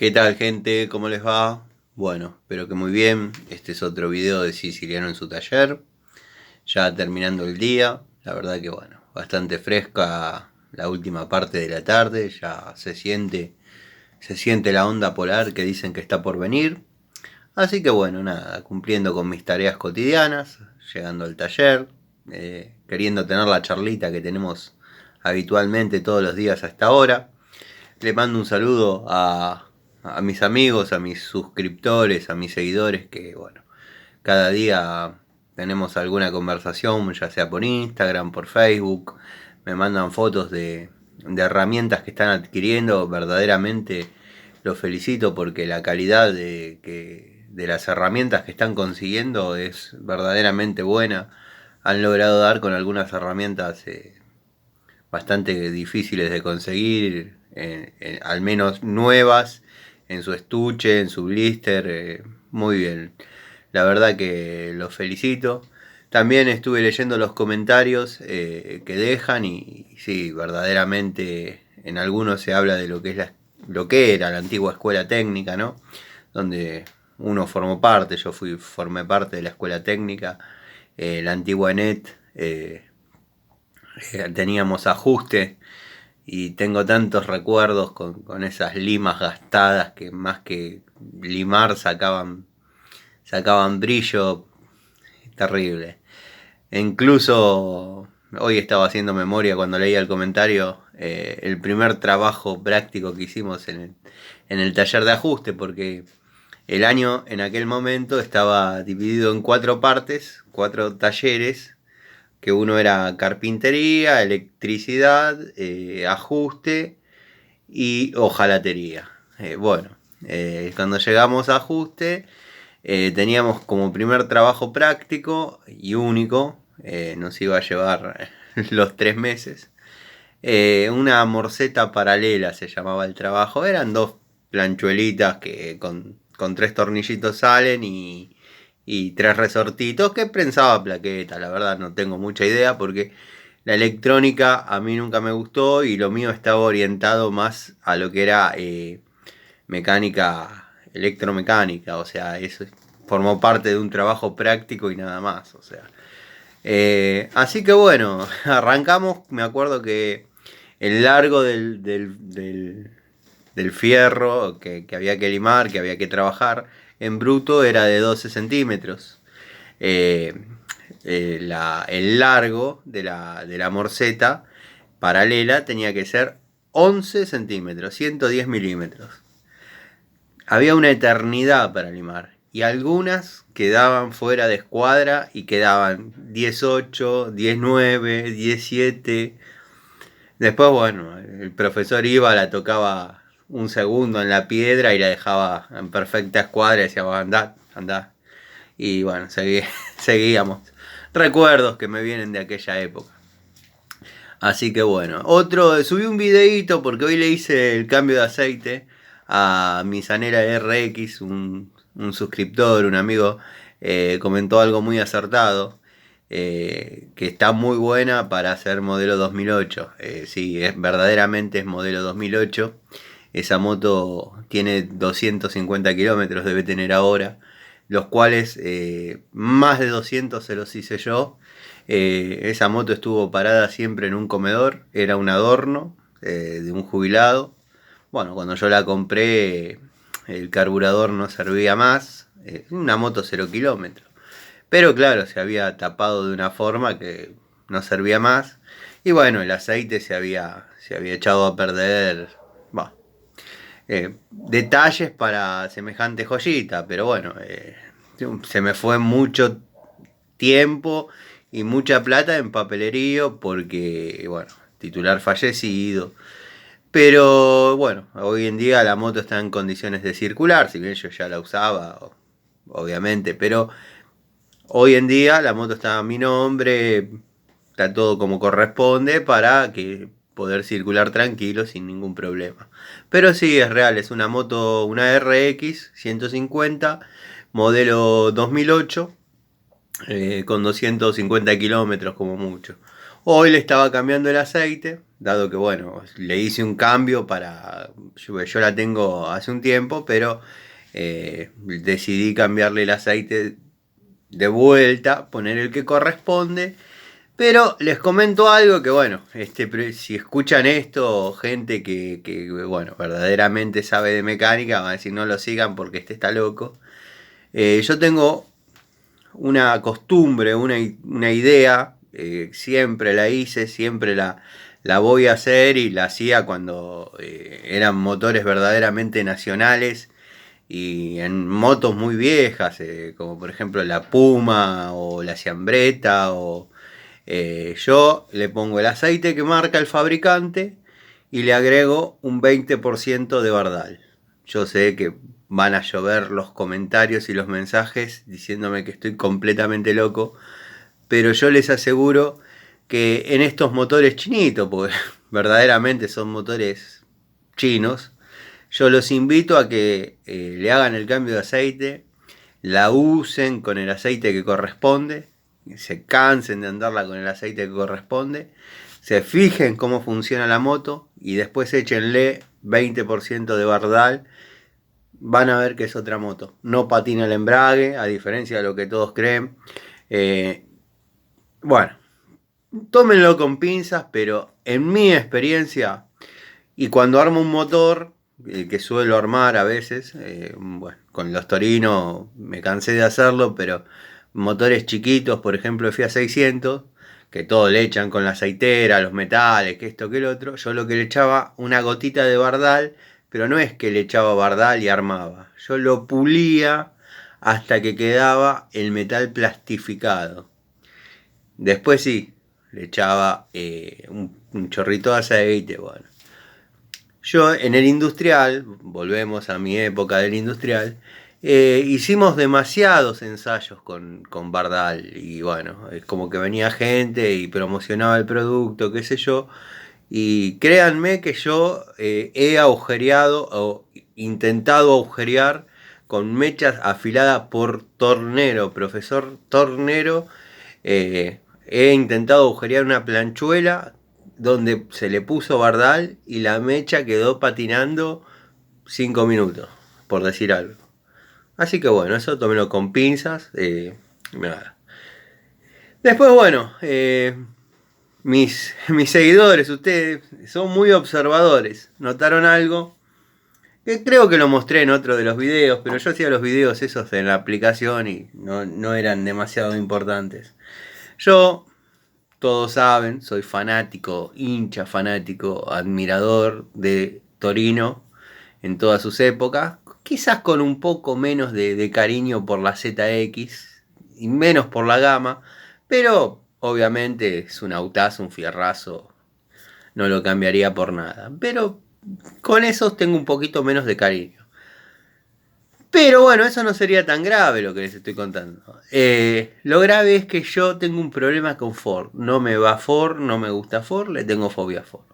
¿Qué tal, gente? ¿Cómo les va? Bueno, espero que muy bien. Este es otro video de Siciliano en su taller. Ya terminando el día. La verdad que bueno, bastante fresca la última parte de la tarde. Ya se siente la onda polar que dicen que está por venir. Así que bueno, nada, cumpliendo con mis tareas cotidianas, llegando al taller, queriendo tener la charlita que tenemos habitualmente todos los días a esta hora. Le mando un saludo a mis amigos, a mis suscriptores, a mis seguidores que, bueno, cada día tenemos alguna conversación, ya sea por Instagram, por Facebook, me mandan fotos de herramientas que están adquiriendo, verdaderamente los felicito porque la calidad de las herramientas que están consiguiendo es verdaderamente buena. Han logrado dar con algunas herramientas bastante difíciles de conseguir, al menos nuevas, en su estuche, en su blister, muy bien. La verdad que los felicito. También estuve leyendo los comentarios que dejan y sí, verdaderamente en algunos se habla de lo que es lo que era la antigua escuela técnica, ¿no? Donde uno formó parte, formé parte de la escuela técnica, la antigua NET, teníamos ajuste y tengo tantos recuerdos con esas limas gastadas que más que limar sacaban brillo terrible. E incluso hoy estaba haciendo memoria cuando leía el comentario, el primer trabajo práctico que hicimos en el taller de ajuste, porque el año en aquel momento estaba dividido en 4 partes, 4 talleres, que uno era carpintería, electricidad, ajuste y hojalatería. Cuando llegamos a ajuste, teníamos como primer trabajo práctico y único, nos iba a llevar los 3 meses, una morceta paralela se llamaba el trabajo. Eran 2 planchuelitas que con 3 tornillitos salen y 3 resortitos que prensaba plaqueta. La verdad no tengo mucha idea porque la electrónica a mí nunca me gustó y lo mío estaba orientado más a lo que era mecánica, electromecánica. O sea, eso formó parte de un trabajo práctico y nada más. O sea, así que bueno, arrancamos. Me acuerdo que el largo del fierro que había que limar, que había que trabajar en bruto era de 12 centímetros. Eh, el largo de la morceta paralela tenía que ser 11 centímetros, 110 milímetros. Había una eternidad para limar y algunas quedaban fuera de escuadra y quedaban 18, 19, 17. Después, bueno, el profesor iba, la tocaba un segundo en la piedra y la dejaba en perfecta escuadra y decía, andá, andá. Y bueno, seguíamos. Recuerdos que me vienen de aquella época. Así que bueno, subí un videíto porque hoy le hice el cambio de aceite a mi Sanera RX, un suscriptor, un amigo, comentó algo muy acertado, que está muy buena para hacer modelo 2008. Sí, verdaderamente es modelo 2008. Esa moto tiene 250 kilómetros, debe tener ahora, los cuales más de 200 se los hice yo. Esa moto estuvo parada siempre en un comedor, era un adorno de un jubilado. Bueno, cuando yo la compré, el carburador no servía más, una moto 0 kilómetros. Pero claro, se había tapado de una forma que no servía más. Y bueno, el aceite se había echado a perder. Bah, detalles para semejante joyita, pero bueno, se me fue mucho tiempo y mucha plata en papelerío porque, bueno, titular fallecido. Pero bueno, hoy en día la moto está en condiciones de circular, si bien yo ya la usaba, obviamente, pero hoy en día la moto está a mi nombre, está todo como corresponde para que poder circular tranquilo sin ningún problema. Pero sí, es real, es una moto, una RX 150, modelo 2008, con 250 kilómetros como mucho. Hoy le estaba cambiando el aceite, dado que bueno, le hice un cambio para... Yo la tengo hace un tiempo, pero decidí cambiarle el aceite de vuelta, poner el que corresponde. Pero les comento algo que bueno, si escuchan esto, gente bueno, verdaderamente sabe de mecánica, van a decir no lo sigan porque este está loco. Yo tengo una costumbre, una idea, siempre la hice, siempre la voy a hacer y la hacía cuando eran motores verdaderamente nacionales y en motos muy viejas, como por ejemplo la Puma o la Ciambretta. Yo le pongo el aceite que marca el fabricante y le agrego un 20% de Bardal. Yo sé que van a llover los comentarios y los mensajes diciéndome que estoy completamente loco, pero yo les aseguro que en estos motores chinitos, porque verdaderamente son motores chinos, yo los invito a que le hagan el cambio de aceite, la usen con el aceite que corresponde, se cansen de andarla con el aceite que corresponde, se fijen cómo funciona la moto y después échenle 20% de Bardal. Van a ver que es otra moto. No patina el embrague, a diferencia de lo que todos creen. Eh, bueno, tómenlo con pinzas, pero en mi experiencia, y cuando armo un motor, que suelo armar a veces, bueno, con los Torino me cansé de hacerlo, pero motores chiquitos, por ejemplo el Fiat 600, que todo le echan con la aceitera, los metales, que esto, que el otro, yo lo que le echaba una gotita de Bardal, pero no es que le echaba Bardal y armaba, yo lo pulía hasta que quedaba el metal plastificado. Después sí, le echaba un chorrito de aceite, bueno. Yo en el industrial, volvemos a mi época del industrial, hicimos demasiados ensayos con Bardal y bueno, es como que venía gente y promocionaba el producto, qué sé yo, y créanme que yo he agujereado o intentado agujerear con mechas afiladas por tornero, profesor tornero, he intentado agujerear una planchuela donde se le puso Bardal y la mecha quedó patinando 5 minutos, por decir algo. Así que bueno, eso tómelo con pinzas. Nada. Después, bueno, mis seguidores, ustedes son muy observadores. ¿Notaron algo? Que creo que lo mostré en otro de los videos, pero yo hacía los videos esos en la aplicación y no eran demasiado importantes. Yo, todos saben, soy fanático, hincha fanático, admirador de Torino en todas sus épocas, quizás con un poco menos de cariño por la ZX y menos por la Gama, pero obviamente es un autazo, un fierrazo, no lo cambiaría por nada, pero con esos tengo un poquito menos de cariño. Pero bueno, eso no sería tan grave lo que les estoy contando. Lo grave es que yo tengo un problema con Ford. No me va Ford, no me gusta Ford, le tengo fobia a Ford.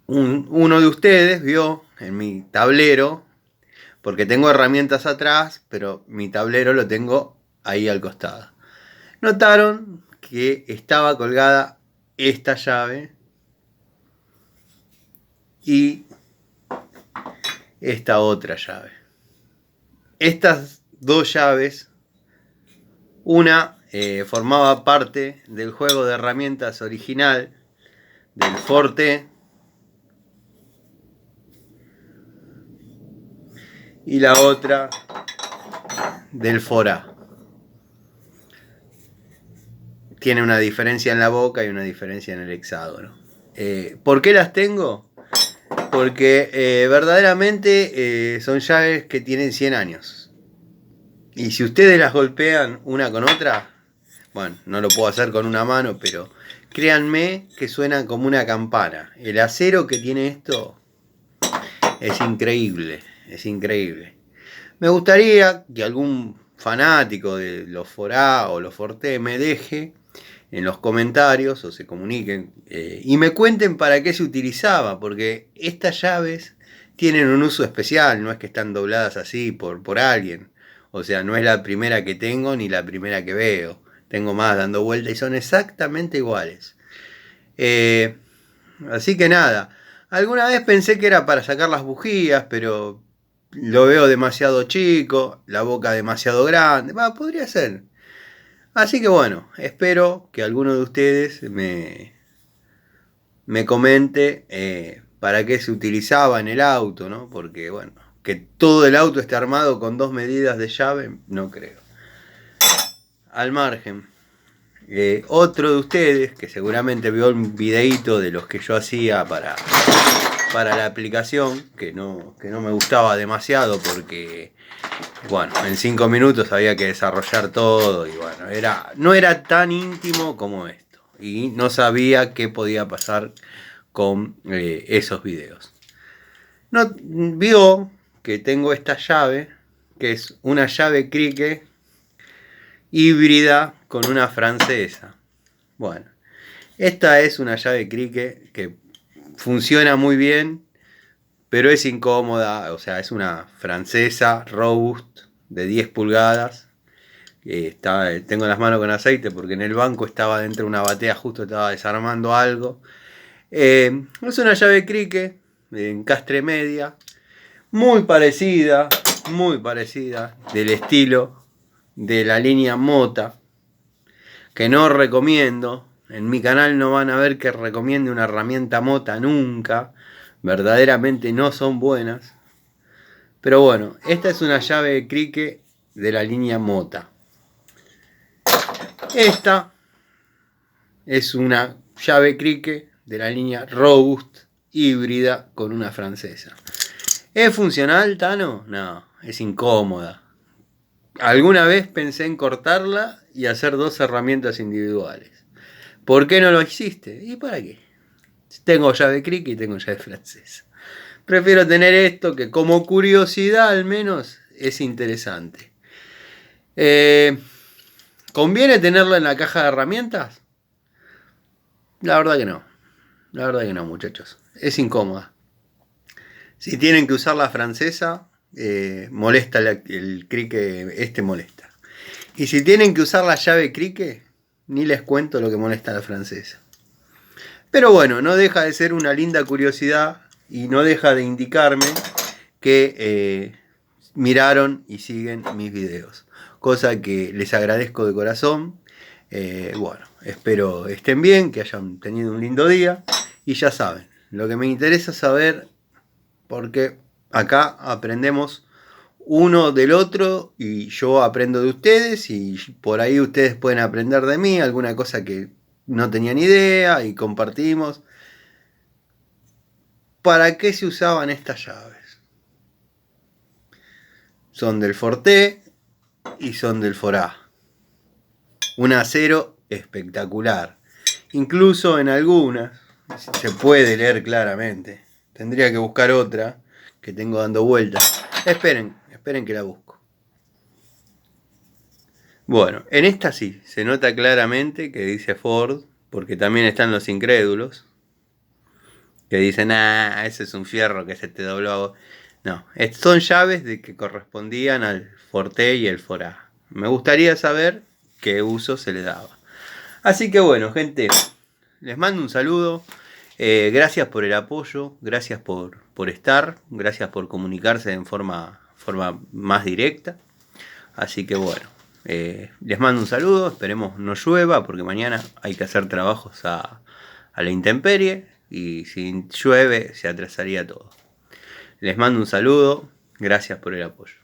Uno de ustedes vio en mi tablero, porque tengo herramientas atrás, pero mi tablero lo tengo ahí al costado. Notaron que estaba colgada esta llave y esta otra llave. Estas dos llaves, una formaba parte del juego de herramientas original del Forte y la otra del Fora. Tiene una diferencia en la boca y una diferencia en el hexágono. ¿Por qué las tengo? Porque verdaderamente son llaves que tienen 100 años. Y si ustedes las golpean una con otra, bueno, no lo puedo hacer con una mano, pero créanme que suena como una campana. El acero que tiene esto es increíble, es increíble. Me gustaría que algún fanático de los Forá o los Forte me deje en los comentarios o se comuniquen y me cuenten para qué se utilizaba, porque estas llaves tienen un uso especial, no es que están dobladas así por alguien. O sea, no es la primera que tengo ni la primera que veo. tengo más dando vuelta y son exactamente iguales. Así que nada, alguna vez pensé que era para sacar las bujías, pero lo veo demasiado chico, la boca demasiado grande, podría ser. Así que bueno, espero que alguno de ustedes me comente para qué se utilizaba en el auto, ¿no? Porque bueno, que todo el auto esté armado con 2 medidas de llave, no creo. Al margen. Otro de ustedes, que seguramente vio un videíto de los que yo hacía para la aplicación, que no me gustaba demasiado porque, bueno, en 5 minutos había que desarrollar todo y bueno, no era tan íntimo como esto. Y no sabía qué podía pasar con esos videos. No, vio que tengo esta llave, que es una llave crique híbrida con una francesa. Bueno, esta es una llave crique que funciona muy bien, pero es incómoda. O sea, es una francesa robust de 10 pulgadas. Tengo las manos con aceite porque en el banco estaba dentro de una batea, justo estaba desarmando algo. Es una llave crique de encastre media, muy parecida, del estilo de la línea Mota, que no recomiendo. En mi canal no van a ver que recomiende una herramienta Mota nunca. Verdaderamente no son buenas. Pero bueno, esta es una llave crique de la línea Mota. Esta es una llave crique de la línea Robust híbrida con una francesa. ¿Es funcional, Tano? No, es incómoda. Alguna vez pensé en cortarla y hacer 2 herramientas individuales. ¿Por qué no lo hiciste? ¿Y para qué? Tengo llave crique y tengo llave francesa. Prefiero tener esto, que como curiosidad al menos es interesante. ¿Conviene tenerlo en la caja de herramientas? La verdad que no. La verdad que no, muchachos. Es incómoda. Si tienen que usar la francesa, molesta el crique, molesta. Y si tienen que usar la llave crique, ni les cuento lo que molesta la francesa. Pero bueno, no deja de ser una linda curiosidad y no deja de indicarme que miraron y siguen mis videos. Cosa que les agradezco de corazón. Bueno, espero estén bien, que hayan tenido un lindo día. Y ya saben, lo que me interesa saber, porque acá aprendemos uno del otro y yo aprendo de ustedes y por ahí ustedes pueden aprender de mí, alguna cosa que no tenía ni idea y compartimos. ¿Para qué se usaban estas llaves? Son del Forte y son del Forá. Un acero espectacular. Incluso en algunas se puede leer claramente. Tendría que buscar otra que tengo dando vueltas. Esperen que la busco. Bueno, en esta sí, se nota claramente que dice Ford, porque también están los incrédulos, que dicen, ese es un fierro que se te dobló. No, son llaves de que correspondían al Forte y el Forá. Me gustaría saber qué uso se le daba. Así que bueno, gente, les mando un saludo. Gracias por el apoyo, gracias por estar, gracias por comunicarse en forma más directa. Así que bueno, les mando un saludo, esperemos no llueva porque mañana hay que hacer trabajos a la intemperie y si llueve se atrasaría todo. Les mando un saludo, gracias por el apoyo.